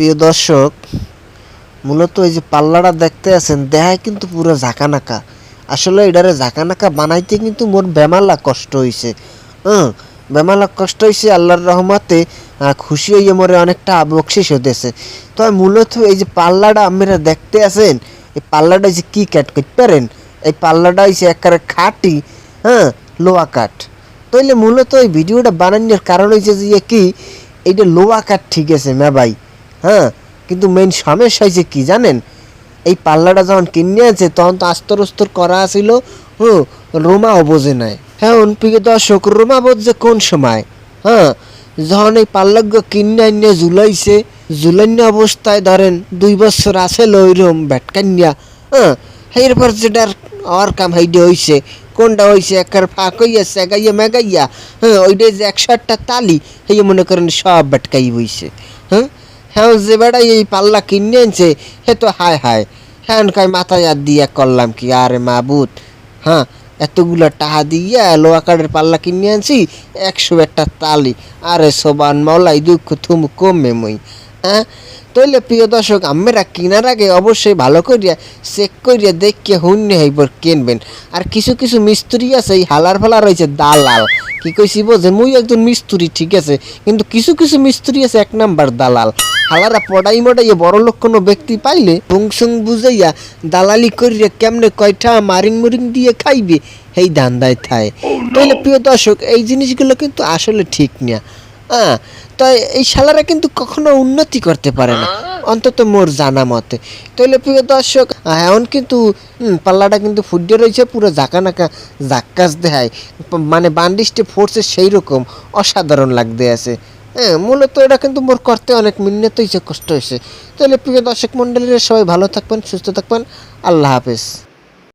প্রিয় দর্শক, মূলত এই যে পাল্লাটা দেখতে আছেন দেখায় কিন্তু পুরো ঝাঁকানাকা। আসলে এটারে ঝাঁকানাকা বানাইতে কিন্তু মোর বেমালা কষ্ট হয়েছে। বেমালা কষ্ট হয়েছে, আল্লাহর রহমতে খুশি হইয়া মোরে অনেকটা বকশিস হতেছে। তো মূলত এই যে পাল্লাটা আপনারা দেখতে আছেন, এই পাল্লাটা যে কি কাট করতে পারেন, এই পাল্লাটা হয়েছে একেবারে খাঁটি লোহা কাঠ। তাইলে মূলত এই ভিডিওটা বানানোর কারণ হয়েছে যে কি এইটা লোহা কাঠ ঠিক আছে মে ভাই, কিন্তু মেইন সমস্যা হয়েছে কি জানেন, এই পাল্লাটা যখন কিনে আছে তখন তো আস্তর অস্তর করা ছিল, রোমাও বোঝে নাই। হ্যাঁ প্রিয় দর্শক, রোমা বোঝে কোন সময়, যখন এই পাল্লাগুলো কিনে আনিয়ে ঝুলাইছে, ঝুলাইন্য অবস্থায় ধরেন 2 বছর আছে ওইরকম ভেটকান্যা, এরপর যেটার আর কাম হাইডে হয়েছে, কোনটা হয়েছে একার ফাঁক হইয়া সেগাইয়া মেগাইয়া, ওইটা যে 100টা তালি হইয়া মনে করেন সব ভেটকাই বইছে। হ্যাঁ যে বেড়াই এই পাল্লা কিনে আনছে হে তো হায় হায়, হ্যাঁ কাই মাথায় আর দিয়া করলাম কি, আরে মাবুত, এতগুলা টাকা দিয়া লোহা কাঠের পাল্লা কিনে আনছি, 101টা তালি, আরে সোবান মলাই দুঃখ থুমু কমে মই। তাইলে প্রিয় দর্শক, আমরা কেনার আগে অবশ্যই ভালো করিয়া চেক করিয়া দেখিয়া হুন্যে হইবার কিনবেন। আর কিছু কিছু মিস্ত্রি আছে এই হালার ফালার রয়েছে দালাল, কি কইছি বোঝে, মুই একজন মিস্ত্রি ঠিক আছে, কিন্তু কিছু কিছু মিস্ত্রি আছে 1 নাম্বার দালাল। হালারা পড়াই মডাইয়া বড় লোক কোনো ব্যক্তি পাইলে পুংসুং বুঝাইয়া দালালি করিয়া কেমনে কয়টা মারিং মুরিং দিয়ে খাইবে এই ধান্দায় থায়। তাইলে প্রিয় দর্শক, এই জিনিসগুলো কিন্তু আসলে ঠিক না। তাই এই শালারা কিন্তু কখনো উন্নতি করতে পারে না, অন্তত মোর জানা মতে। তাইলে প্রিয় দর্শক, এখন কিন্তু পাল্লাটা কিন্তু ফুটে রয়েছে, পুরো জাকানাকা জাক্কাস দেখায়, মানে বান্ডিস্টে ফোর্সে সেই রকম অসাধারণ লাগতে আছে। মূলত এটা কিন্তু মোর করতে অনেক মিন্নত হয়েছে, কষ্ট হয়েছে। তাহলে প্রিয় দর্শক মণ্ডলীরা সবাই ভালো থাকবেন, সুস্থ থাকবেন, আল্লাহ হাফেজ।